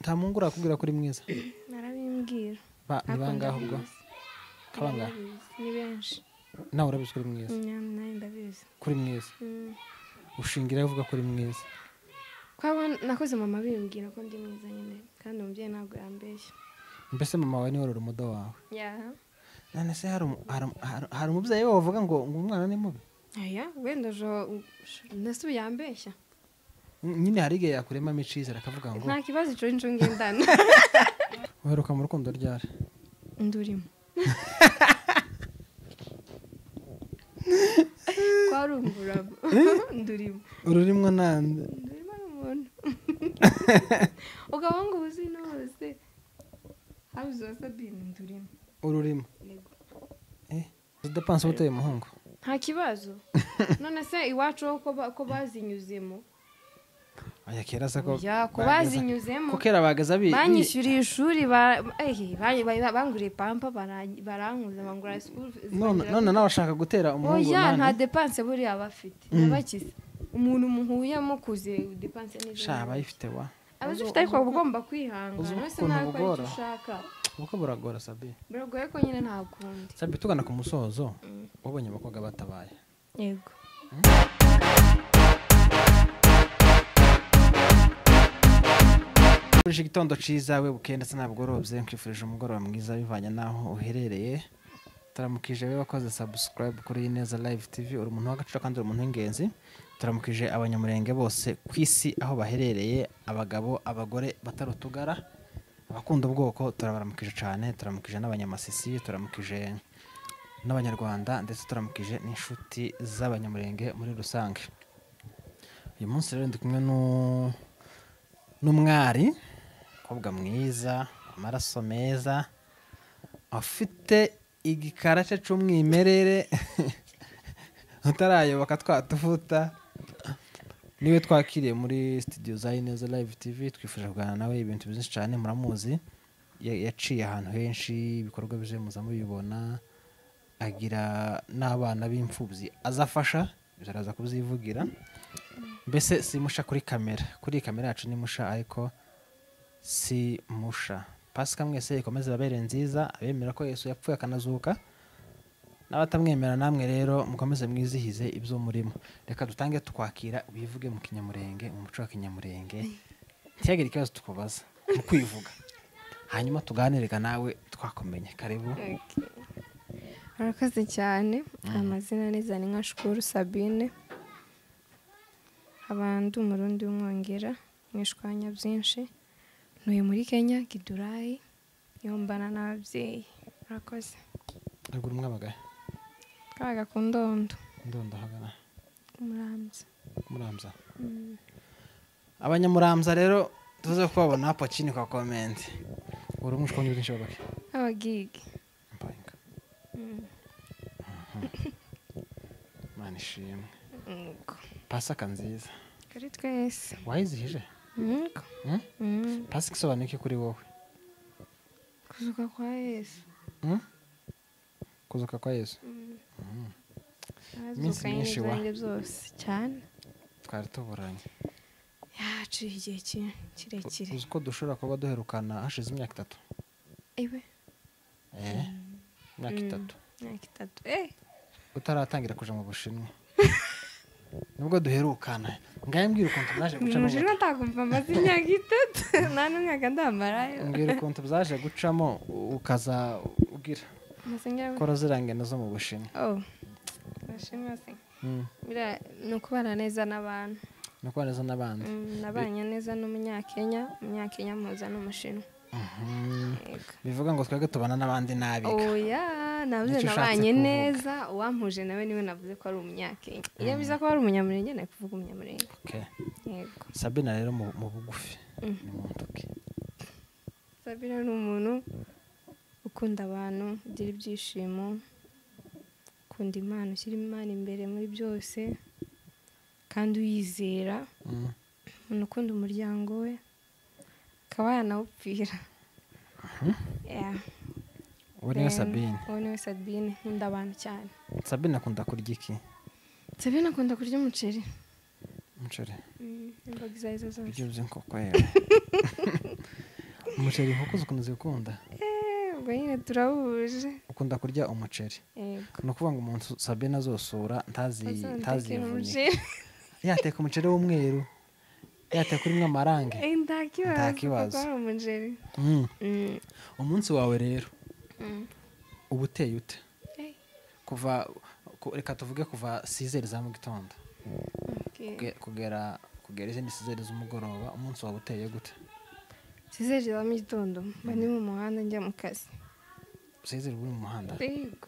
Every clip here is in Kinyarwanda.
nta mungura akubwira kuri mwiza narabimbwira ni bangaho ubwo kabanga ni benshi nawe urabizi kuri mwiza nawe ndabizi kuri mwiza ushingira uvuga kuri mwiza kwaba nakoze mama bimbwira ko ndi mwiza nyine kandi umubyeyi ntabwo yambeshya. Mbese mama wawe ni wari umudo wawe? None se hari umubyeyi wawe uvuga ngo umwana ni mubi? Wenda nese yambeshya nyine hari igihe yakurema imicizera akavuga ngo nta kibazo ico inco ngendana. Uheruka mu rukundo ryari? Ndurimo kwarumbura ndurimo ururimo nande ndurimo n'umuntu ukabanga ubuzi nose abuzo Sabine ndurimo ururimo udapanse uteye umuhungu nta kibazo. None se iwacu ko bazinyuzemo aya kera se ko bazinyuzemo ko kera bagaza banyishyuriye ishuri banguriye pampa barankuza bangura school none nawe ashaka gutera umuhungu nani nta dépense buri abafite nabakize umuntu muhuye mukuze dépense n'ibyo shaba ifite wa abafite ariko ugomba kwihangana wese nako ushaka uko buragora Sabi buragoye ko nyine nta kundi Sabi tugana ku musozo wabonye abakobwa batabaye yego Kurije gitondo ciza we bukenda se nabugorobye nkwifurije umugoroba mwiza bivanye naho uherereye turamukije we wakoze subscribe kuri Ineza Live TV uri umuntu w'agaciro kandi uri umuntu w'ingenzi turamukije abanyamurenge bose kwisi aho baherereye abagabo abagore batarutugara abakunda ubwoko turabaramukije cyane turamukije n'abanyamasisi turamukije n'abanyarwanda ndetse turamukije n'inshuti z'abanyamurenge muri rusange uyu munsi rero ndi kumwe n'umwari kobwa mwiza amaraso meza afite igikarace c'umwimerere utarayoboka twatuvuta niwe twakiriye muri studio za Ineza Live TV twifuje kuganira nawe ibintu byinshi cyane muramuzi yaciye ahantu henshi ibikorwa bije muza mubibona agira n'abana b'imfubyi azafasha biraza kuzivugira mbese simusha kuri kamera yacu ni musha ariko si musha Pasika mwese ikomeze babere nziza abemera ko Yesu yapfuye akanazuka n'abatamwemera namwe rero mukomeze mwizihize ibyo murimo reka dutange twakira bivuge mu kinyamurenge mu muco wa kinyamurenge cyagera ikibazo tukubaza mu kwivuga hanyuma tuganirega nawe twakomenye karibu Arakoze cyane amazina neza ni nka Shukuru Sabine abantu umurundi w'umwongera mwishwanya byinshi ntuye muri Kenya Gidurayi yombana n'ababyeyi arakoze agura umwabagaye kaga ku ndondo hagana muramza abanyamuramza rero tuze kubabona hapo chini kwa comment uri umushkonyi byinshi babake abagigi mpanka mani shimwe Pasika nziza kari twese wayizihije Pasika isobanuye iki kuri wowe kuzuka kwa Yesu kuzuka kwa Yesu iminsi myinshi byose cyane twari tuburanye yaciye igihe kirekire uzi ko dushobora kuba duherukana hashize imyaka 3 iwe imyaka 3 utaratangira kuja mu Bushinwa nubwo duherukana ngaye mbwira ukuntu byaje gucamo Bushinwa takumva amazi imyaka 3 nane mwaka ndamarayo mbwira ukuntu byaje gucamo ukaza ugira kora zirangena zo mu Bushinwa Bushinwa se mira nukubana neza n'abantu nabanye neza n'umunyakenya muza n'umushinwa bivuga ngo twege tubana n'abandi nabi navuze nabanye neza uwampuje nawe niwe navuze ko ari umunyakenya iyo biza ko ari umunyamurenge nawe kuvuga umunyamurenge yego Sabina rero mu bugufi ni muntu ki Sabina ni umuntu ukunda abantu ugira ibyishimo ukunda Imana ushyira Imana imbere muri byose kandi uyizera umuntu ukunda umuryango we akaba yanawupfira uwo niwe Sabine nkunda abantu cyane Sabine akunda kurya iki Sabine akunda kurya umuceri imboga izo zose ibyo uzi nkoko yewe umuceri inkoko ukuntu zikunda ubwo nyine turahuje. ukunda kurya umuceri Yego. ni ukuvuga ngo umuntu Sabine azosura Ntazivunike. yateka umuceri w'umweru yateka urimo amarange Nta kibazo. Kuko ari umuceri. umunsi wawe rero uba uteye ute kuva reka tuvuge kuva 6h za mu gitondo kugera izindi 6h z'umugoroba umunsi wawe uteye gute? 6h za mu gitondo mba ndi mu muhanda njya mu kazi. 6h uri mu muhanda? Yego.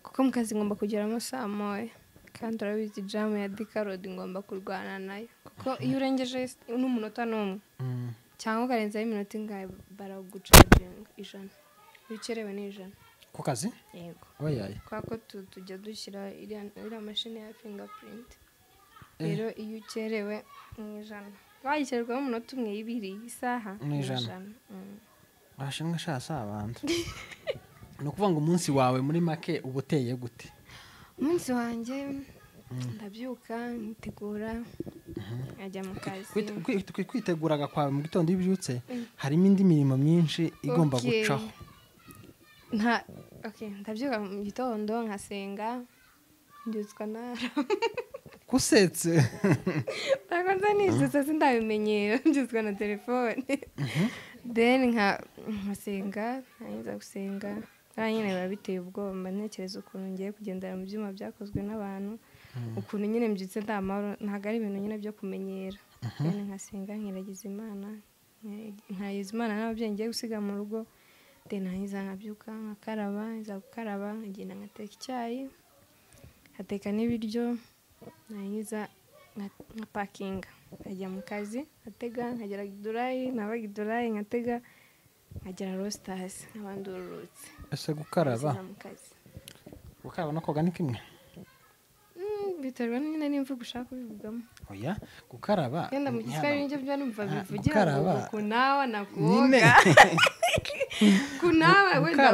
Kuko mu kazi ngomba kugeramo saa moya kandi urabizi jamu ya Dikarodi ngomba kurwana nayo kuko iyo urengeje n'umunota n'umwe cyangwa ukarenzaho iminota ingahe baragucaginga 100. Iyo ukerewe ni 100 ku kazi? Yego. Oyaye. Kwa ko tujya dushyira iriya mashini ya fingerprint. Rero iyo ukerewe ni 100. Wayikererwaho umunota umwe, 2, isaha ni 100. Washimwe shasa abantu. Ni ukuvuga ngo umunsi wawe muri make uba uteye gute? Umunsi wanjye ndabyuka nkitegura nkajya mu kazi. Kwiteguraga kwawe mu gitondo iyo ubyutse harimo indi mirimo myinshi igomba gucaho. Ndabyuka mu gitondo nkasenga mbyutswa nara. Kusetse? Ntabwo nisetsa sindabimenyera mbyutswa na telefone. Then nkasenga nkaza gusenga. Nyine biba biteye ubwoba ntekereza ukuntu ngiye kugendera mu byuma byakozwe n'abantu ukuntu nyine mbyutse ndamahoro ntabwo ari ibintu nyine byo kumenyera. Nkasenga nkiragiza Imana n'ababyeyi ngiye gusiga mu rugo. Nahiza nkabyuka nkakaraba nza gukaraba nkagenda ngateka icyayi nkateka n'ibiryo nahiza nkapakinga nkajya mu kazi nkatega nkagera Gidurayi nava Gidurayi nkatega nkagera Rosters nkabandururutse. Ese gukaraba no koga ni kimwe? Biterwa nyine n'imvugo ushaka kubivugamo. Oya gukaraba yenda mu giswahili n'ibyo byo numva bivugira ngo kunawa na kuoga. Kunawa wenda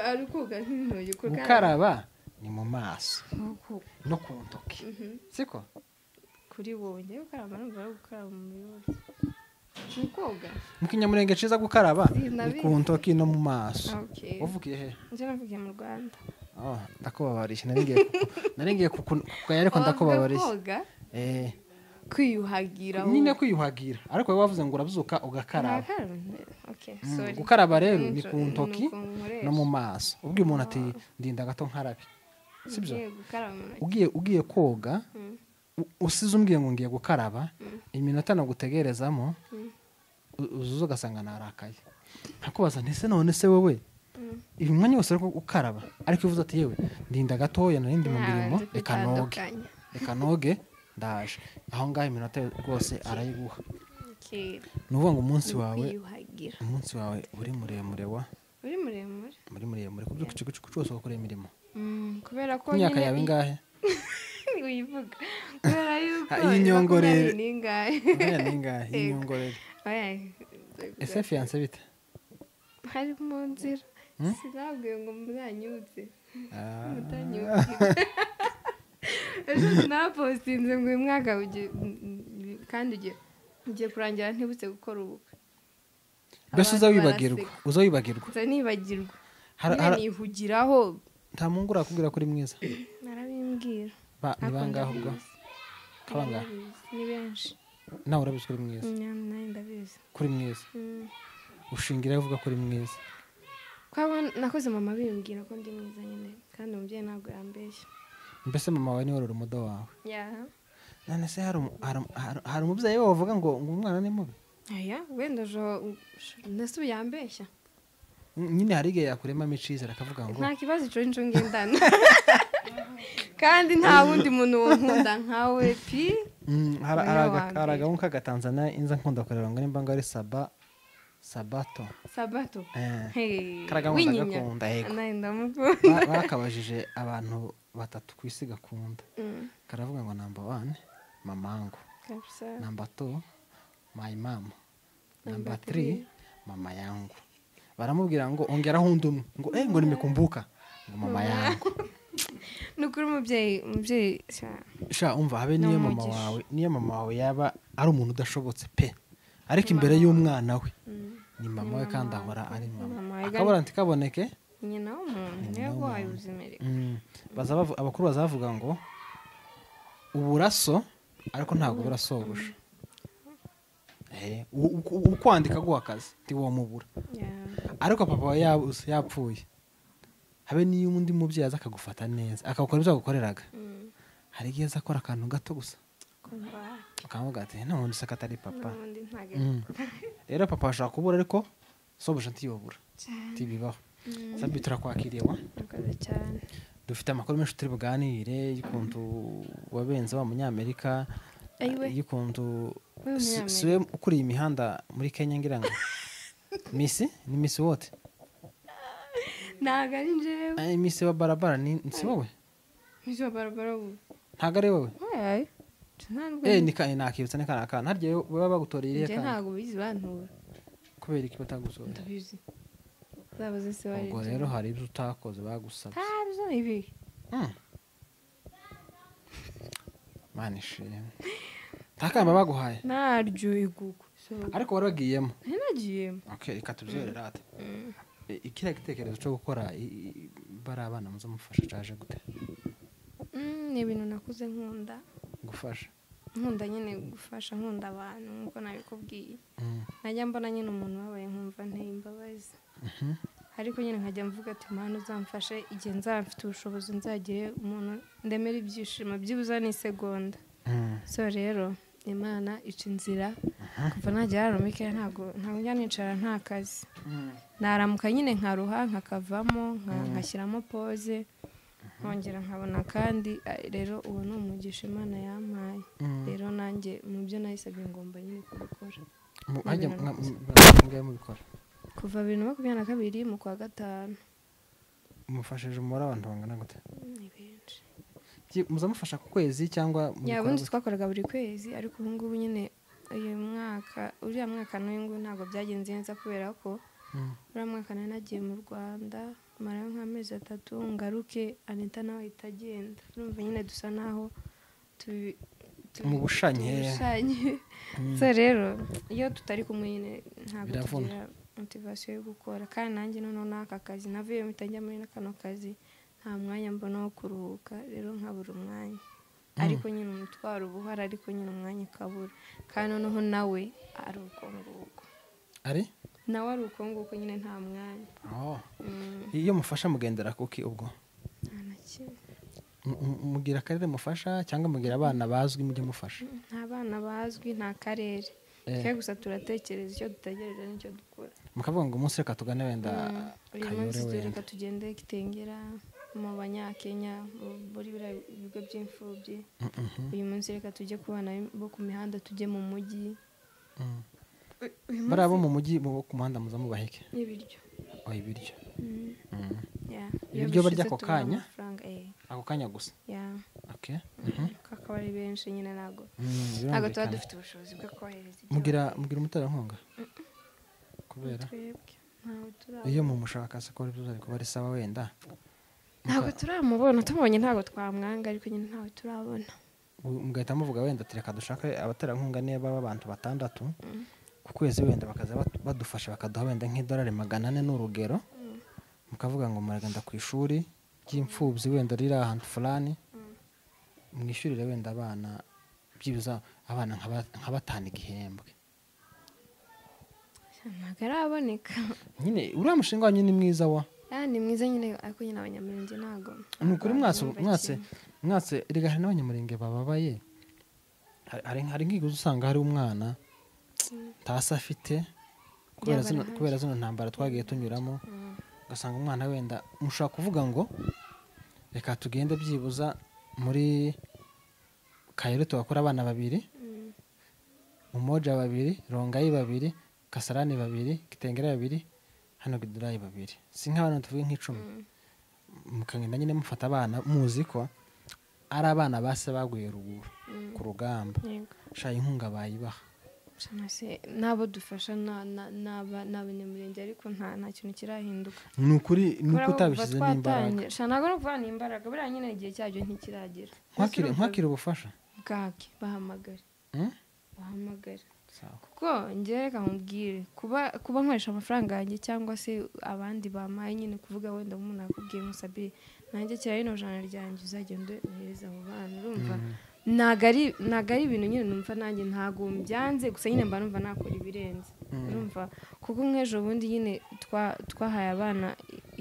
ari koga n'intoki. Gukaraba ni mu maso no ku ntoki siko? Kuri wowe gukaraba numva ari gukaraba mu mibiri. Ni koga? Mu kinyamurenge ciza gukaraba ni ku ntoki no mu maso. Uvukiye he? Nje navukiye mu Rwanda. Ndakubabarisha naringiye kugaya ariko ndakubabarisha. Kwiyuhagira. Nyine kwiyuhagira ariko wowe wavuze ngo urabyuka ugakaraba. Sorry. Gukaraba rero ni ku ntoki no mu maso. Ubwo umuntu ati ndinda gato nkarabe. Sibyo? Ugiye koga usize umbwiye ngo ngiye gukaraba iminota nagutegerezamo uzuzo ugasanga narakaye. Ntakubaza ntese none se wowe ibi mwanya wose ariko ukaraba ariko uvuze ati yewe ndinda gatoya narindi mu mirimo reka noge ndaje aho ngaho iminota rwose arayiguha. Nuvuga ngo umunsi wawe uri muremure muri muremure kubyuka ikigo cyose ukora imirimo. Kubera ko imyaka yawe ingahe? Wivuga kubera yuko inyongorere ni ingahe? Inyongorere. Ese fiancé bite? Hari mu nzira. Sinabwiye ngo mwanyutse. Mutanyutse. Ejo napostinze ngo uyu mwaka kandi ugiye kurangira ntibutse gukora ubukwe. Mbese uza wibagirwa? Nibagirwa. Nihugiraho. Nta mungu urakubwira ko uri mwiza? Narabimbwira. Ni bangahe ubwo? Kabanga? Ni benshi. Nawe urabizi ko uri mwiza? Nawe ndabizi. Kuri mwiza? Ushingira uvuga ko uri mwiza? Kwaba nakoze mama bimbwira ko ndi mwiza nyine kandi umubyeyi ntabwo yambeshya. Mbese mama wawe ni wari umudo wawe? None se hari umubyeyi wawe uvuga ngo umwana ni mubi? Wenda ndetse yambeshya. Nyine hari igihe yakuremamo icizere akavuga ngo nta kibazo ico nico ngendana kandi nta wundi muntu wonkunda nkawe pi. Haragamu k'agatanzania inza nkunda kureba ngo nimba ngo ari Sabato. Karagamu ndagakunda yego. Bakabajije abantu 3 kwisi gakunda. Karavuga ngo number 1 mamangu, number 2 my mama, number 3 mama yangu. Baramubwira ngo ongeraho undumwe ngo nimekumbuka ngo mama yangu. Nukuri umubyeyi sha umva habe niyo mama wawe yaba ari umuntu udashobotse pe ariko imbere y'umwana we ni mama we kandi ahora ari mama Mama we akabura ntikaboneke nyina w'umuntu niyo guhaye ubuzima reka abakuru bazavuga ngo uburaso ariko ntabwo burasogosha ukwandika guha akazi ntiwamubura ariko papa we yapfuye habe niyo undi mubyeyi aza akagufata neza akagukora ibyo agukoreraga hari igihe aza akora akantu gato gusa ukamuvuga ati nta wundi usaka atari papa rero papa ashobora kubura ariko sobosha ntiyobura ntibibaho sabi turakwakiriye wa dufite amakuru menshi turi buganire y'ukuntu wabenze wa munyamerika y'ukuntu siwe ukuriye imihanda muri Kenya ngira ngo misi ni misi wote ntago ari njyewe misi wa barabara ni si wowe misi wa barabara ntago ari wowe nakibutsa n'akana akana harya baba bagutoreye iriya kana ntago bizi bantura kubera iki batagusohora ndabizi zabaze se wari ubwo rero hari ibyo utakoze bagusabye ntabyo ibi mani shimwe ntakamba baguhaye naryo igugu ariko wari wagiyemo nagiyemo reka tubyerere ate ikiriya gitekerezo cyo gukora bari abana muzo mufasha caje gute ni ibintu nakuze nkunda gufasha nkunda nyine gufasha nkunda abantu nkuko nabikubwiye najya mbona nyine umuntu wabaye nkumva nteye imbabazi ariko nyine nkajya mvuga ati mpano uzamfashe igihe nzaba mfite ubushobozi nzagire umuntu ndemera ibyishimo byibuza n'isegonda so rero Imana ica inzira kuva najya yaromike ntago njya nicara nta kazi naramuka nyine nkaruha nkakavamo nkashyiramo pose nkongera nkabona kandi rero uwo ni umugisha Imana yampaye rero nanjye mu byo nayisabye ngomba nyine kubikora mubikora kuva 2022 mu kwa gatanu umufashije umubare w'abantu bangana gute ni benshi muzamufasha ku kwezi cyangwa ubundi twakoraga buri kwezi ariko ubu ngubu nyine uriya mwaka n'uyu ntabwo byagenze neza kubera ko uriya mwaka nari nagiye mu Rwanda marayo nk'amezi 3 ngaruke Anita nawe itagenda urumva nyine dusa naho mu bushanye so rero iyo tutari kumwe nyine ntabwo tugira motivation yo gukora kandi nanjye noneho n'aka kazi navuye mitajya muri kano kazi nta mwanya mbona wo kuruhuka rero nkabura umwanya ariko nyine umutwaro ubuhara ariko nyine umwanya ukabura kandi noneho nawe ari ukonguko nawe ari ukonguko nyine nta mwanya iyo mufasha mugendera kuki ubwo mugira akarere mufasha cyangwa mugira abana bazwi mujye mufasha nta bana bazwi nta karere twe gusa turatekereza icyo dutegereje n'icyo dukora mukavuga ngo umunsi reka tugane wenda Kayore wenda reka tugende Kitengera mu Banyakenya muri ibigo by'imfubyi uyu munsi reka tujye ku bana bo ku mihanda tujye mu mujyi bari abo mu mujyi bo ku muhanda muza mubaheke ibiryo ibiryo ibiryo barya ako kanya gusa kakaba ari benshi nyine ntabwo tuba dufite ubushobozi bwo kohereza mugira umuterankunga kubera iyo mumushaka se ko ari kuba ari sawa wenda ntabwo turamubona tumubonye ntabwo twamwanga ariko nyine ntabwo turabona mugahita muvuga wenda reka dushake abaterankunga niba abantu 6 ku kwezi wenda bakaza badufasha bakaduha wenda $400 n'urugero mukavuga ngo muragenda ku ishuri ry'imfubyi wenda riri ahantu fulani mwishyurire wenda abana byibuza abana nka 5 igihembwe ntabwo araboneka nyine uriya mushinga wanyu ni mwiza wa ni mwiza nyine ariko nyine abanyamurenge ntabwo ni ukuri mwatse erega hari n'abanyamurenge bababaye hari nk'igihe usanga hari umwana ntasi afite kubera zino ntambara twagiye tunyuramo ugasanga umwana wenda mushobora kuvuga ngo reka tugende byibuza muri Kayore tugakora abana 2 Umoja 2 Rongayi 2 Kasarani 2 Kitengera 2 hano Gidurayi 2 si nk'abantu tuvuge nk'icumi mukagenda nyine mufata abana muzi ko ari abana base baguye ruguru ku rugamba shaye inkunga bayibaha nabo dufasha n'abanyamurenge ariko nta kintu kirahinduka ni ukuri nuko utabishyize n'imbaraga ntabwo no kuvuga n'imbaraga buriya nyine igihe cyabyo ntikiragera nkwakira ubufasha bwake bahamagare sawa kuko njye reka nkubwire kuba nkoresha amafaranga yanjye cyangwa se abandi bamaye nyine kuvuga wenda umuntu akubwiye musabire nanjye kera rino jana ryanjye uzagenda uhereza abo bana urumva ntago ari ibintu nyine numva nanjye ntago mbyanze gusa nyine mba numva nakora ibirenze urumva kuko nk'ejo bundi nyine twahaye abana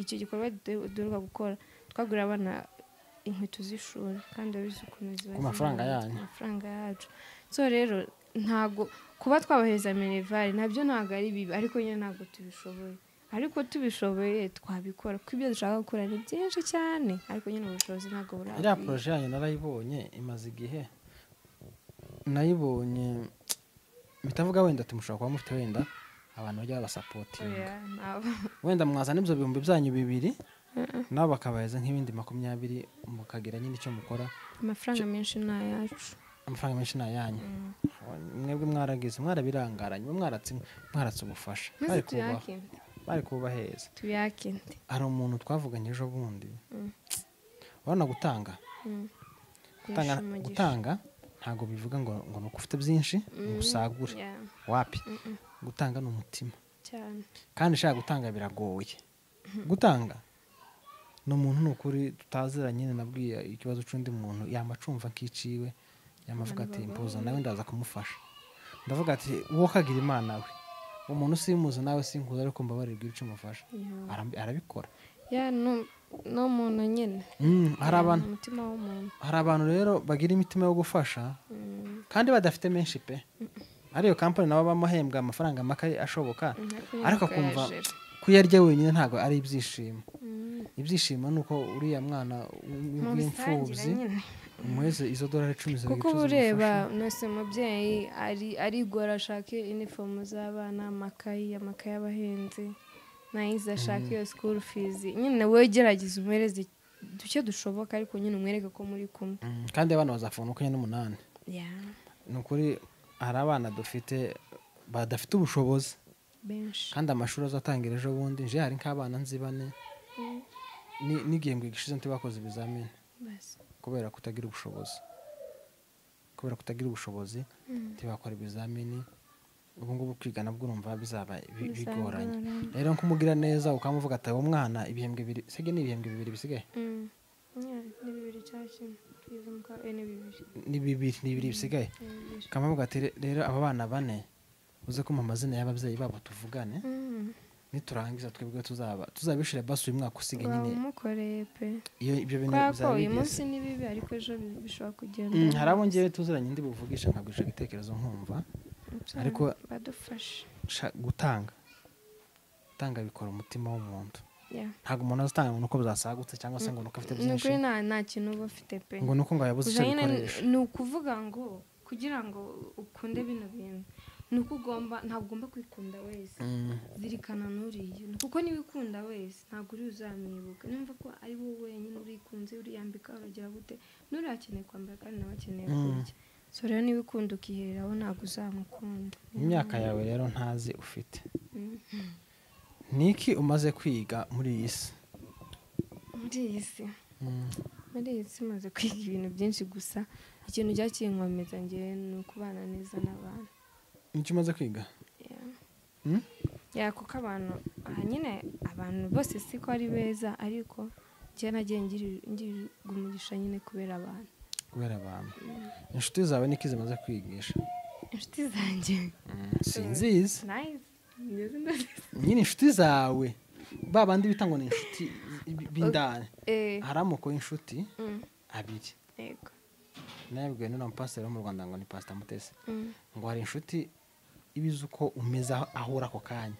icyo gikorwa duheruka gukora twagurira abana inkweto z'ishuri kandi abizi ukuntu ziba ku mafaranga yanyu amafaranga yacu so rero ntago kuba twabahereza minervari nabyo ntago ari bibi ariko nyine ntago tubishoboye ariko tubishoboye twabikora kuko ibyo dushaka gukora ni byinshi cyane ariko nyine ubushobozi ntago burabwiye iriya poroje yanyu narayibonye imaze igihe nayibonye bitavuga wenda tumushobora kuba mufite wenda abantu bajya babasapotinga wenda mwazana ibyo bihumbi byanyu 2 nabo bakabaheza nk'ibindi 20 mukagira nyine icyo mukora amafaranga menshi ni ayacu amafaranga menshi ni ayanyu mwebwe mwaragize mwarabirangaranye mwaratse ubufasha bari kubaheza tuyakinde hari umuntu twavuganye ejo bundi urabona gutanga ntabwo bivuga ngo nuko ufite byinshi usagure wapi gutanga ni umutima cyane kandi ushaka gutanga biragoye gutanga ni umuntu ni ukuri tutaziranye nyine nabwiye ikibazo cy'undi muntu yamacumva nk'iciwe yamavuga ati mpuza nawe ndaza kumufasha ndavuga ati wowe kagira imana we umuntu simuzi nawe sinkuza ariko mbabarirwa icyo umufasha arabikora no muntu nyine hari umutima w'umuntu hari abantu rero bagira imitima yo gufasha kandi badafite menshi pe ariyo kampani nabo bamahembwa amafaranga make ashoboka ariko akumva kuyarya wenyine ntabwo ari ibyishimo ibyishimo ni uko uriya mwana w'imfubyi umuheze izo dolari 10 ziri kuko ureba nose mubyeyi arigora ashake uniform z'abana amakayi y'abahenze nayiza ashake iyo school fees nyine we gerageza umuhereze duke dushoboka ariko nyine umwereke ko muri kumwe kandi abana bazafuna uko 8 ni ukuri hari abana dufite badafite ubushobozi benshi kandi amashuri azatangira ejo bundi nje hari nk'abana nzi 4 n'igihembwe gishize ntibakoze ibizamini kubera kutagira ubushobozi ntibakora ibizamini ubu ngubu kwiga nabwo urumva bizaba bigoranye rero nkumugira neza ukamuvuga ati uwo mwana ibihembwe 2 sege ni ibihembwe 2 bisigaye ni 2 bisigaye kamavuga ati rero aba bana 4 uze kuma amazina y'ababyeyi babo tuvugane niturangiza twebwe tuzabishira basi uyu mwaka usige nyine umukoreye pe iyo ibyo bintu bizabigeze uyu munsi ni bibi ariko ejo bishobora kugenda hari abo ngiye tuziranye ndi buvugisha nkagurisha igitekerezo nkumva ariko badufasha gutanga bikora umutima w'umuntu ntabwo umuntu azatanga ngo nuko byasagutse cyangwa se ngo nuko afite byinshi nta kintu uba ufite pe ngo nuko ngo yabuze icyo bikoresha ni ukuvuga ngo kugira ngo ukunde bino bintu nuko ntabwo ugomba kwikunda wese zirikana n'uriya kuko niba ukunda wese ntabwo uri uzamwibuka nimba ko ari wowe wenyine urikunze uriyambika uragira gute n'urakeneye kwambara kandi nawe akeneye kurya so rero niba ukunda ukihereraho ntabwo uzamukunda imyaka yawe rero ntazi ufite niki umaze kwiga muri iyi si muri iyi si maze kwiga ibintu byinshi gusa ikintu cyakinkomeza njyewe ni ukubana neza n'abantu nicyo umaze kwiga kuko abantu nyine abantu bose siko ari beza ariko njyewe nagiye ngirirwa umugisha nyine kubera abantu inshuti zawe niki zimaze kwigisha inshuti zanjye sinzizi nyine inshuti zawe babandi bita ngo ni inshuti b'indani hari amoko y'inshuti 2 yego nabwiwe n'umupasiteri wo mu Rwanda ngo ni Pastor Mutesi ngo hari inshuti ibizi uko umeze ahura ako kanya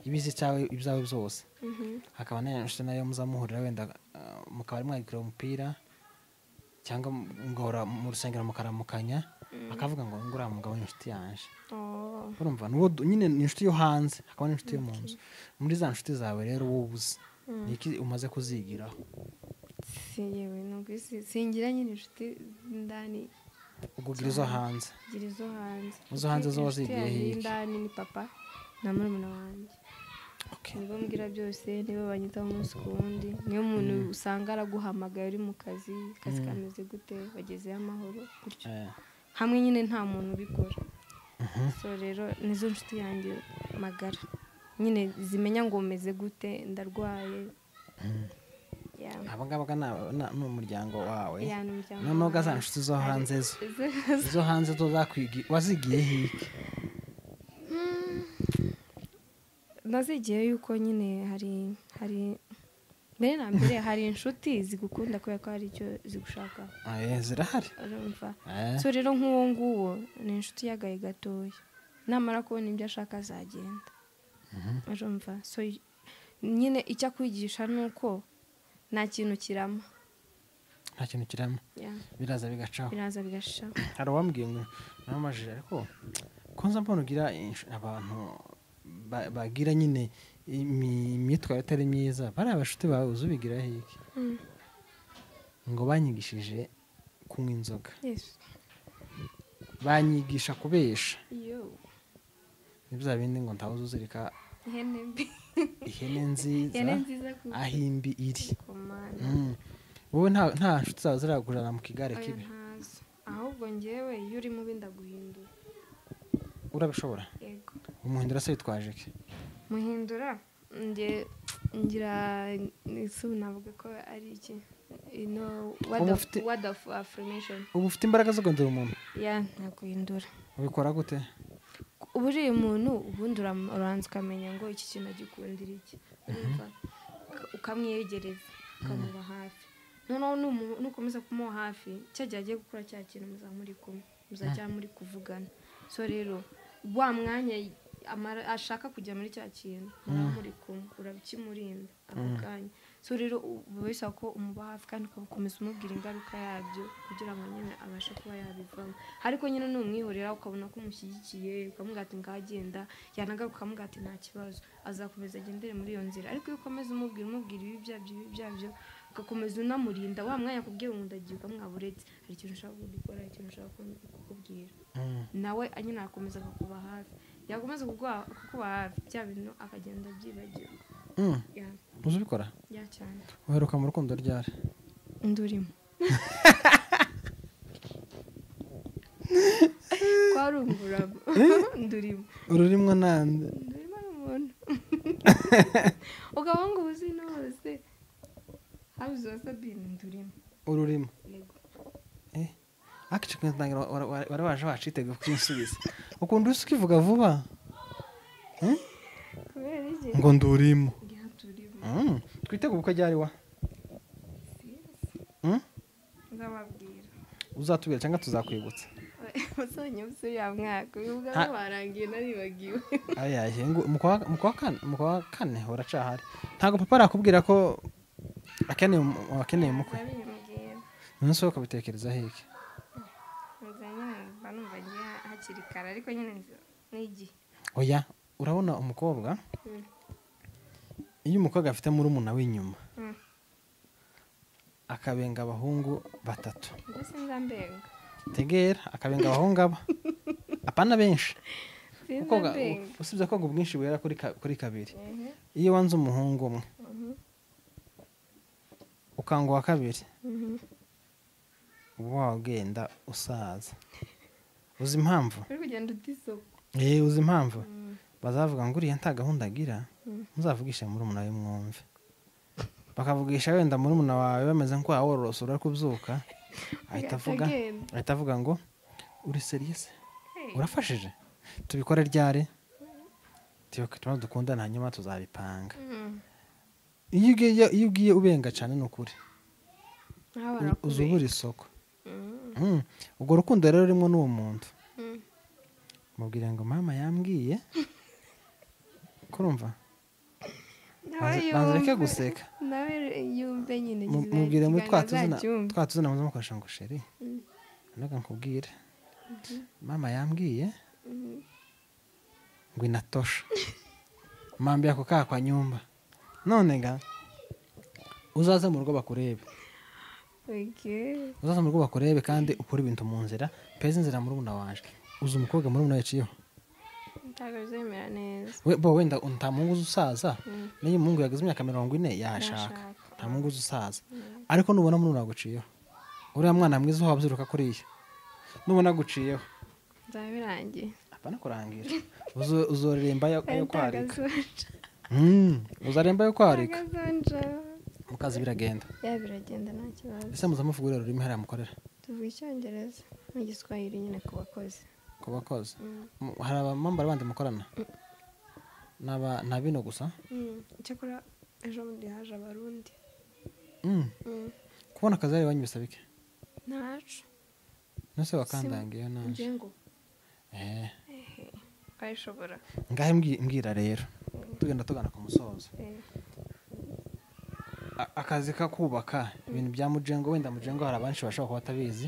ibizi ibyawe byose hakaba n'inshuti nayo muzamuhurira wenda mukaba mwagikira umupira cyangwa mugahora mu rusengero mukaramukanya akavuga ngo ngura mugabo inshuti yanje urumva nuwo nyine ni inshuti yo hanze hakaba n'inshuti yo mu nzu muri za nshuti zawe rero wowe uzi niki umaze kuzigiraho singira nyine inshuti ndani ugugira izo hanze izo hanze zo wazigiye hirya indani ni papa na murumuna wanjye nibo mbwira byose nibo banyitaho umunsi ku wundi niyo muntu usanga araguhamagaye uri mu kazi kameze gute bagezeyo amahoro gutyo hamwe nyine nta muntu ubikora so rero nizo nshuti yanjye magara nyine zimenya ngo meze gute ndarwaye aba ngaba ni umuryango wawe n'umuryango noneho za nshuti zo hanze zo hanze zo wazigiye hiki nazigiye yuko nyine hari mbere na mbere hari inshuti zigukunda kubera ko hari icyo zigushaka zirahari urumva so rero nk'uwo nguwo ni inshuti y'agahe gatoya namara kubona ibyo ashaka azagenda urumva so nyine icyo akwigisha ni uko nta kintu kirama biraza bigacaho hari uwambwiye ngo namajije ariko ko nza mbona ugira abantu bagira nyine imyitwarire itari myiza bariya bashuti bawe uzubigira hiki ngo banyigishije kunywa inzoga banyigisha kubesha ni bya bindi ngo ntawe uzuzirika ihene nziza aho imbi iri wowe nta nshuti zawe ziragurana mu kigare kibi ahubwo ngewe iyo uri mubi ndaguhindura urabishobora umuhindura se witwaje iki muhindura ngira isu navuga ko ari iki word of affirmation ubu ufite imbaraga zo guhindura umuntu ntaguhindura ubikora gute ubu uriye umuntu ubundi uranza ukamenya ngo iki kintu agikundira iki ukamwiyegereza ukamuba hafi noneho nukomeza kumuba hafi cyagiye agiye gukora cya kintu muzamuri kumwe muzajya muri kuvugana so rero wa mwanya ashaka kujya muri cya kintu muri kumwe urabikimurinda ako kanya so rero uba bisaba ko umuba hafi kandi ugakomeza umubwira ingaruka yabyo kugira ngo nyine abashe kuba yabivamo ariko nyine numwihorera ukabona ko umushyigikiye ukamubwira ati ngagenda yanagaruka ukamubwira ati nta kibazo azakomeza agendere muri iyo nzira ariko iyo ukomeza umubwira ibi byabyo ugakomeza unamurinda wa mwanya akubwiye ngo ndagiye ukamwaburetse hari ikintu ushaka kugikora hari ikintu ushaka kukubwira nawe nyine arakomeza akakuba hafi yakomeza kukuba hafi bya bintu akagenda abyibagirwa uzi ubikora cyane uheruka mu rukundo ryari ndurimo twarunguramo ndurimo ururimo nande ndurimo n'umuntu ukaba ngo uzi n'hose habuze wa Sabine ndurimo ururimo akica ntangira wari waje wacitega kwinsubiza ukunda uzi ukivuga vuba kubera iki ngo ndurimo twitega ubukwe ryari wa nzababwira uzatubwira cyangwa tuzakwibutsa musonye usuriya mwaka ubwo barangiye naribagiwe mu kwa kane uracahari ntabwo papa arakubwira ko akeneye umukwe none se ukabitekereza heke banumva ngiye hakiri kare ariko nyine n'igihe oya urabona umukobwa iyo umukobwa afite murumuna w'inyuma akabenga abahungu 3 mbese nzambenga tegera akabenga abahungu aba apana benshi usibye ko ubwinshi bwera kuri 2 iyo wanze umuhungu umwe ukanga wa 2 uba wagenda usaza uzi impamvu uri kugenda utisoko uzi impamvu bazavuga ngo uriya nta gahunda agira muzavugisha murumuna we mwumve bakavugisha wenda murumuna wawe bameze nko wororose uri kubyuka ahita avuga ngo uri serious urafashije tubikore ryari tuba dukundana hanyuma tuzabipanga iyo ugiye ubenga cyane n'ukuri uzubura isoko ubwo rukundo rero rurimo n'uwo muntu mubwira ngo mama yambwiye kurumva banzureke guseka nawe yumve nyine mubwire muri twatuzina muze mukoresha ngo sheri naga nkubwire mama yambwiye ngo inatosha mambi yako kwa nyumba none ga uzaze mu rugo bakurebe uzaze mu rugo bakurebe kandi ukora ibintu mu nzira peza inzira muri buna wanje uzi umukobwa muri buna yaciyeho ntagazemera neza wenda nta mungu usaza niyo mungu yageze imyaka 40 yashaka nta mungu usaza ariko nubona muri naguciyeho uriya mwana mwiza wabyiruka kuri iyo nubona guciyeho nzabirangiye apana kurangira uzoremba yo kwarika Agazonja. uzaremba yo kwarika Agazonja. mu kazi biragenda Biragenda nta kibazo. ese muzamuvuga urero urimo hariya mukorera Tuvuga icyongereza n'igiswahili nyine ku bakozi. ku bakozi hari abamambara bandi mukorana nta bino gusa Icyakora ejo bundi haje abarundi. kubona akazi ari iwanyu bisaba iki Ntacu. nose wakandangiye naje Njengo. Kayishobora. ngahe mbwira rero tugenda tugana ku musozo akazi kakubaka ibintu bya mujengo wenda mujengo hari abanshi bashobora kuba batabizi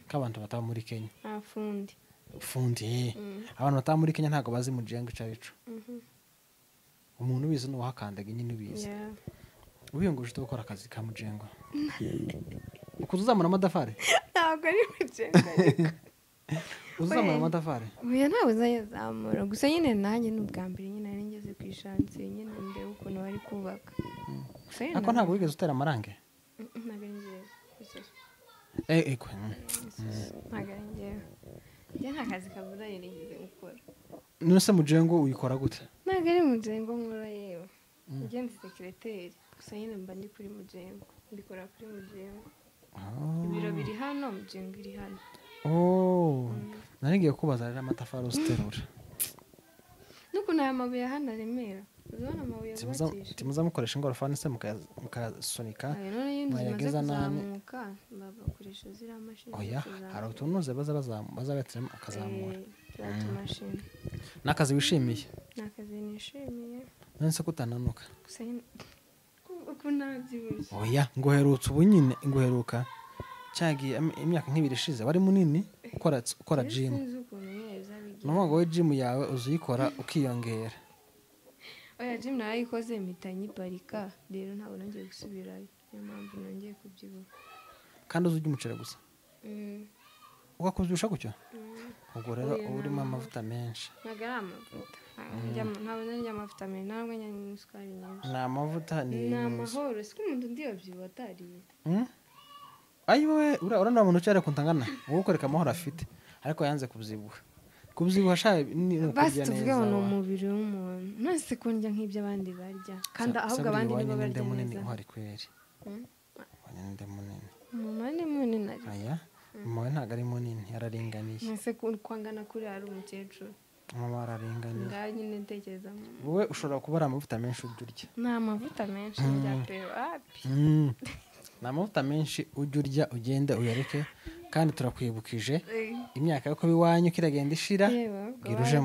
k'abantu bataba muri Kenya Afundi. fundi abantu bataba muri Kenya ntabwo bazi mujengo ico arico umuntu ubizi ni uwahakandaga nyine ubizi ubiyunguje ute gukora akazi ka mujengo ukuze uzamura amadafari Ntabwo ari mujengo ariko. uzamura amadafari Oya ntabwo uzayazamura gusa nyine nanjye ni ubwa mbere nyine nari ngeze ku ishansiye nyine ndeba ukuntu bari kubaka. ariko ntabwo wigeze utera amarange Ntabwo ari njyewe. eko Ntabwo ari njyewe. Njye nta kazi kavunanye nigeze gukora. nose mujengo uyikora gute Ntabwo ari mujengo nkora yewe. Njye ndi sekireteri gusa nyine mba ndi kuri mujengo. Mbikora kuri mujengo. Ibiro biri hano mujengo iri hano. nari ngiye kubaza rero amatafari uziterura N'ukuntu aya mabuye hano aremera. Uzabona amabuye bubakisha. timuzamukoresha ingorofani se mukasunika None iyo inzu mwayageza zimaze nani kuzamuka bakoresha ziriya mashini. oya hari utunuze bazabatiramo akazamura Ziriya tumashini. n'akazi wishimiye Ni akazi nishimiye. none se kutananuka Gusa nyine uko nabyibushye. oya nguherutse ubu nyine nguheruka cyagiye imyaka nk'ibiri ishize wari munini ukora gym Sinzi ukuntu nyine bizabigira. ni ukuvuga ngo wowe gym yawe uzuyikora ukiyongera Oya gym narayikoze mpita nyiparika rero ntabwo nongeye gusubirayo niyo mpamvu nongeye kubyibuha. kandi uzujya umuceri gusa ugakubyusha gutyo ubwo rero uba urimo amavuta menshi Ntabwo ari amavuta. Ntabwo narya amavuta menshi ntabwo nyanya isukari nyinshi. ni amavuta Ni amahoro siko umuntu undi yabyibuha atariye. ayiwe urabona umuntu ucyari kuntangana wowe ukoreka amahoro afite ariko yanze kubyibuha sha ni Basi ukurya tuvuge ngo ni neza umubiri w'umuntu. Nonese ko ndya nk'ibyo abandi barya kandi ahubwo abandi nibo barya munini neza. uhari kweri wanyine munini Mama ni munini ari. aya mama we ntabwo ari munini yararinganiye Nonese kwangana kuri ari umukecuru. mama araringaniye Ngaho nyine ntekereza wowe ushobora kubara amavuta menshi ujya urya ni amavuta menshi njya pe wapi. ni amavuta menshi ujya urya ugende uyareke kandi turakwibukije imyaka yo kuba iwanyu kiragenda ishira gira uje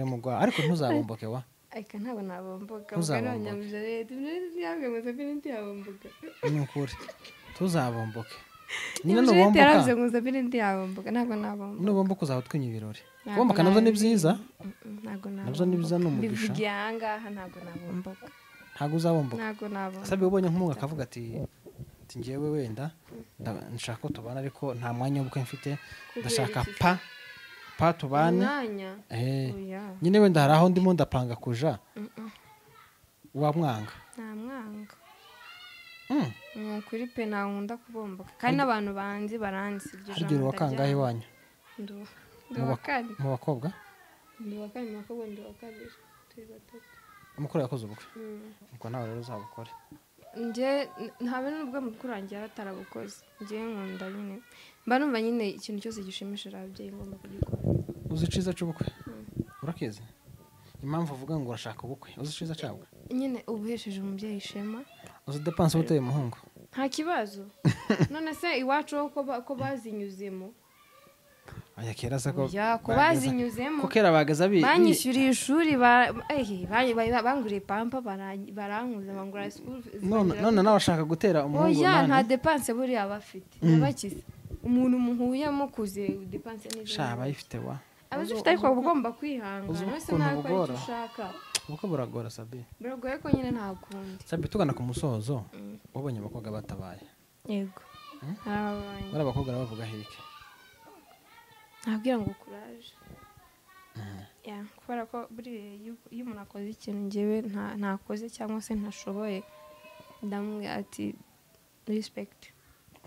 mu rwawe ariko ntuzabomboke wa ariko ntabwo nabomboka Ntuzabomboke. nanyamuje leta ntabwo Museveni ntiyabomboka. ni ukuri tuzabomboke nyine Nyamuje leta yaravuze nubomboka ngo Museveni ntiyabomboka ntabwo nabomboka. nubomboka uzaba utwinya ibirori Ntabwo kubomboka nabyo ni byiza ntabwo nabyo ni byiza ni umugisha bivugiye ahangaha ntabwo nabomboka. ntabwo uzabomboka Ntabwo nabomboka. sabi ubonye nk'umwe akavuga ati njyewe wenda nshaka ko tubana ariko nta mwanya w'ubukwe mfite ndashaka pa tubane umwanya oya nyine wenda hari aho ndimo ndapanga kuja wamwanga nta mwanga. Ni ukuri pe ntabwo nkunda kubomboka kandi n'abantu banzi baranzi iryo harya uri wakangahe iwanyu ndi uwa kane. mu bakobwa Ndi uwa kane mu bakobwa ndi uwa kabiri turi batatu. umukuru yakoze ubukwe ubwo nawe rero uzabukore njye ntabe n'ubwo mukuru wanjye yaba atarabukoze njye nkunda nyine mba numva nyine ikintu cyose gishimishije ababyeyi ngomba kugikora. uzi iciza cy'ubukwe urakizi impamvu uvuga ngo urashaka ubukwe uzi iciza cyabwo nyine uba uhesheje umubyeyi ishema. uzi depanse uba uteye umuhungu nta kibazo none se iwacu ko bazinyuzemo aya kera se ko ko bazinyuzemo ko kera bageza banyishyuriye ishuri banguriye pampa barankuza bangura school none nawe ashaka gutera umuhungu oya nta depanse buriya bafite nabakize umuntu muhuye mukuze depanse n'izo sha bayifite wa abazifite ariko ugomba kwihangana wese ntabwo ari icyo ushaka ubwo buragora sabi biragoye ko nyine nta kundi sabi tugana ku musozo ubonye abakobwa batabaye yego arababaye bari abakobwa bavuga hike nabwira ngo kuraje kubera ko buriya iyo umuntu akoze ikintu ngewe ntakoze cyangwa se ntashoboye ndamubwira ati respect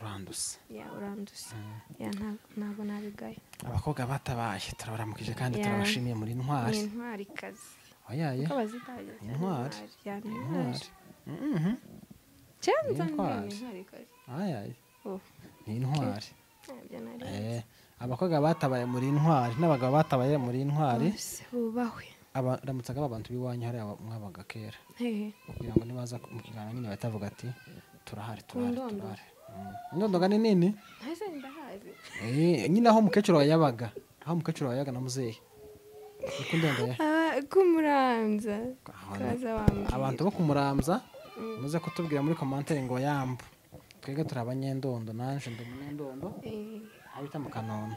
uranduse ya uranduse ya ntabwo nabigaye abakobwa batabaye turabaramukije kandi Yeah. turabashimiye muri ni ntwari intwari kazi oyaye uko bazitaye Intwari. yani intwari cyane Ni cyane intwari. ni intwari kazi ayaye oh ni intwari ntabyo nari abakobwa batabaye muri intwari n'abagabo batabaye muri intwari bose bubahwe baramutsaga abantu b'iwanyu hariya mwabaga kera hehe kugira ngo nibaza mu kiganiro nyine bahita bavuga ati turahari turahari Ndondo. turahari indondoga ni nini hase ndahazi nyine aho umukecuru wawe yabaga aho umukecuru wawe yabaga na muzehe niko indondo ya kumuranza Aho kaza wambwira abantu bo kumuramza muze kutubwira muri komantere ngo yamba twebwe turi abanyendondo nanje ndi umunyendondo abita mu kanono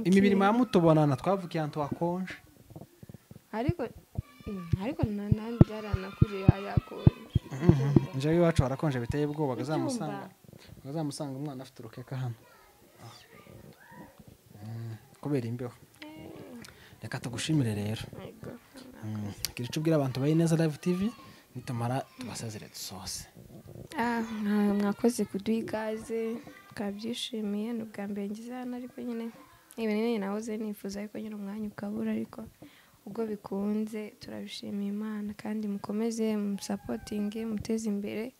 imibiri mwamutubonana twavukiye ahantu hakonje ariko nanjye byaranakuriye hayakonje njewe iwacu harakonje biteye ubwoba bakazamusanga umwana afite urukeka hano kubera imbeho reka tugushimire rero gira icyo ubwira abantu bayi neza live tv nitumara tubasezere dusose mwakoze kuduha ikaze twabyishimiye ni ubwa mbere ngize hano ariko nyine ibintu nyine nahoze nifuza ariko nyine umwanya ukabura ariko ubwo bikunze turabishimiye Imana kandi mukomeze musapotinge muteze imbere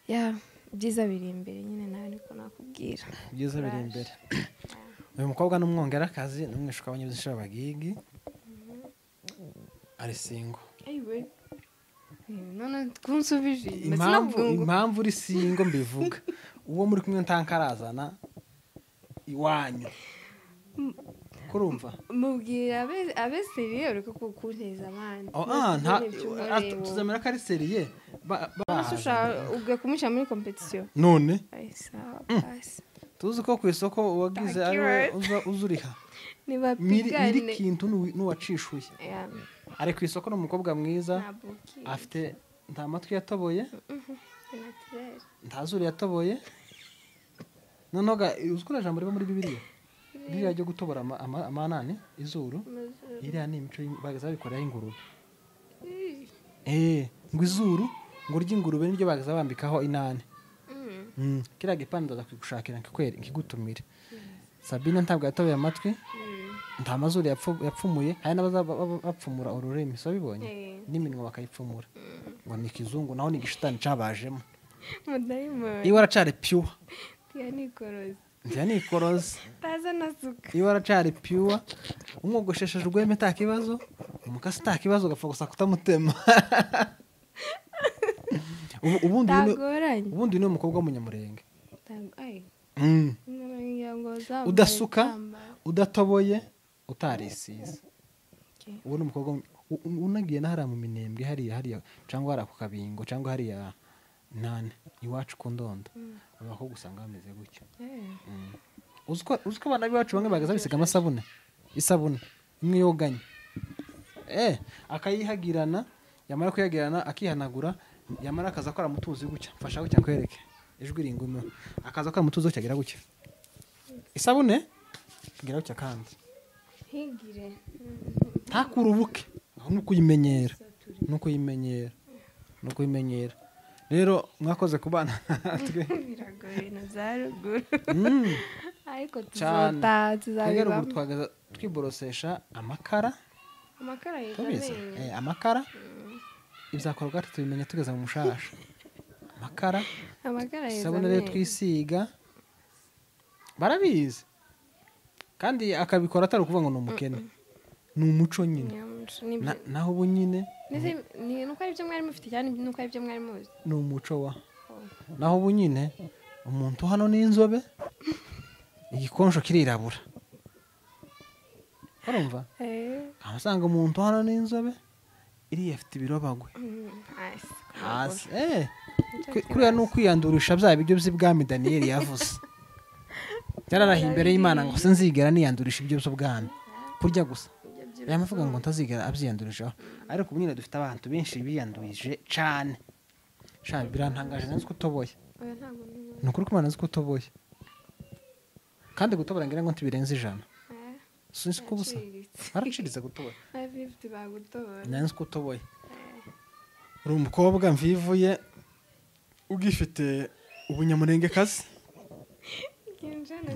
ya byiza biri imbere nyine nawe niko nakubwira byiza biri imbere uyu mukobwa ni umwongerakazi ni umwishuka w'abanyabuzima bagigi ari singo none kunsubije impamvu uri singo mbivuga uwo muri kumwe ntankarazana iwanyu kurumva mubwira abe seriye uriko kunteza abandi tuzemera ko ari seriye ubwo kumushyira muri competition none sawa basi tuzi ko ku isoko uwagize ari uzuriha nibapigane nyiri kintu n'uwacishuye ari ku isoko ni umukobwa mwiza afite nta matwi yatoboye nta zuru yatoboye noneho uzi ko ijambo riba muri bibiliya ririya ryo gutobora amanani izuru iriya ni imico bagaza babikoreraho ingurube ngo izuru ngo ry'ingurube niryo bagaza bambikaho inani kiriya gipande ndaza kwigushakira nkigutumire Sabine ntabwo yatoboye amatwi nta mazuru yapfumuye hari n'abapfumura ururimi so bibonye n'iminwa bakayipfumura ngo ni ikizungu naho ni igishitani cabajemo iwe aracari pure nikoroze iwe aracari pure umwogoshesheje urweme nta kibazo umukasi nta kibazo ugapfa gusa kutamutema ubundi ni umukobwa w'umunyamurenge udasuka udatoboye utarisize ubu ni umukobwa unagiye n'ahariya mu minembwe hariya cyangwa hariya ku kabingo cyangwa hariya nane iwacu ku ndondo abakobwa usanga bameze gutyo uzi ko abana b'iwacu bamwe bagaza bisiga isabune imwe yoganye akayihagirana yamara kuyagirana akihanagura yamara akaza akora mutuzi gutya mfasha gutya nkwereke ijwi ringume akaza akora mutuzi gutya agira gutya isabune agira gutya kandi ntakure ubuke aho ni ukuyimenyera rero mwakoze ku bana natwe biragoye na za ruguru ariko tuzabibamo twagaza twiborosesha amakara amakara ibyakorwa tubimenye tugeze mu mushasha amakara isabune rero twisiga barabizi kandi akabikora atari ukuvuga ngo ni umukene ni umuco nyine naho ubu nyine ni uko ari byo mwari mufite cyane nuko ari byo mwari muzi ni umuco wa naho ubu nyine umuntu hano ni inzobe igikonjo kirirabura urumva amasanga umuntu hano ni inzobe iriya afite ibirobagwe hasi kuriya ni ukwiyandurisha bya biryo by'ibwami Daniyeli yavuze yararahiye imbere y'Imana ngo sinzigera niyandurisha ibyo by'ubwami kurya gusa yamavuga ngo ntazigera abyiyandurishaho ariko ubu nyine dufite abantu benshi biyandurije cyane birantangaje nzi ko utoboye ni ukuri ko Imana nzi ko utoboye kandi gutobora ngira ngo ntibirenze 100 sinzi ko busa araciritse gutobora nzi ko utoboye uri umukobwa mvivuye ugifite ubunyamurenge kazi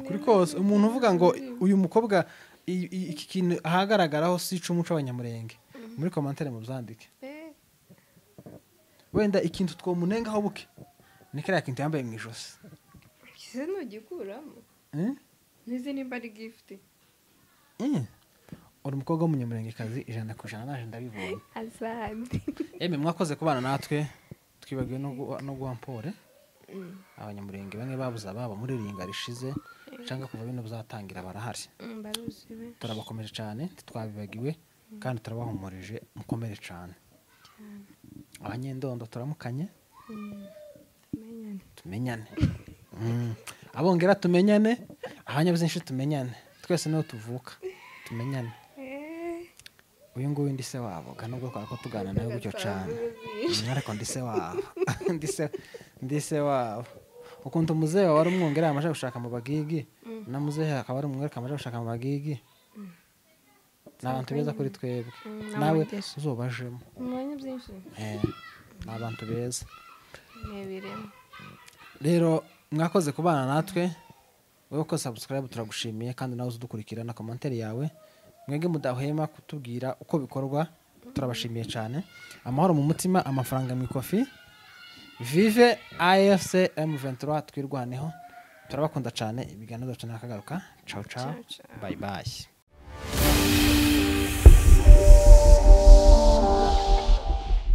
kuri kose umuntu uvuga ngo uyu mukobwa iki kintu ahagaragaraho si umuco w'abanyamurenge muri commentaire mu byandike wenda ikintu twomunengaho buke ni kariya kintu yambaye mu ijosi kize nugikuramo nizi nimba ari gift uri umukobwa w'umunyamurengekazi 100% naje ndabibonye azandi mwakoze kubana natwe twibagiwe no guhampore abanyamurenge bamwe babuza baba muri ringa rishize cyangwa kuva bino bizatangira barahari turabakomeje cyane twabibagiwe kandi turabahumurije mukomere cyane abanyendondo turamukanye tumenyane abongera tumenyane abanyabyinshi tumenyane twese niho tuvuka tumenyane uyu nguyu ndi se wabo kandi ubwo ko tugana nawe gutyo cyane ariko ndi se wabo ukuntu muzehe wari umwongera amaje gushaka mu bagigi na muzehe akaba ari umwere kamaje gushaka mu bagigi n'abantu beza kuri twebwe nawe uzobajemo umwanya byinshi n'abantu beza nebiremo rero mwakoze kubana natwe wowe ko subscribe turagushimiye kandi nawe udukurikira na commentaire yawe mwege mudahwema kutubwira uko bikorwa turabashimiye cyane amahoro mu mutima amafaranga mu ikofi vive AFC M23 twirwaneho turabakunda cyane ibiganiro byacu nakagaruka ciao ciao bye bye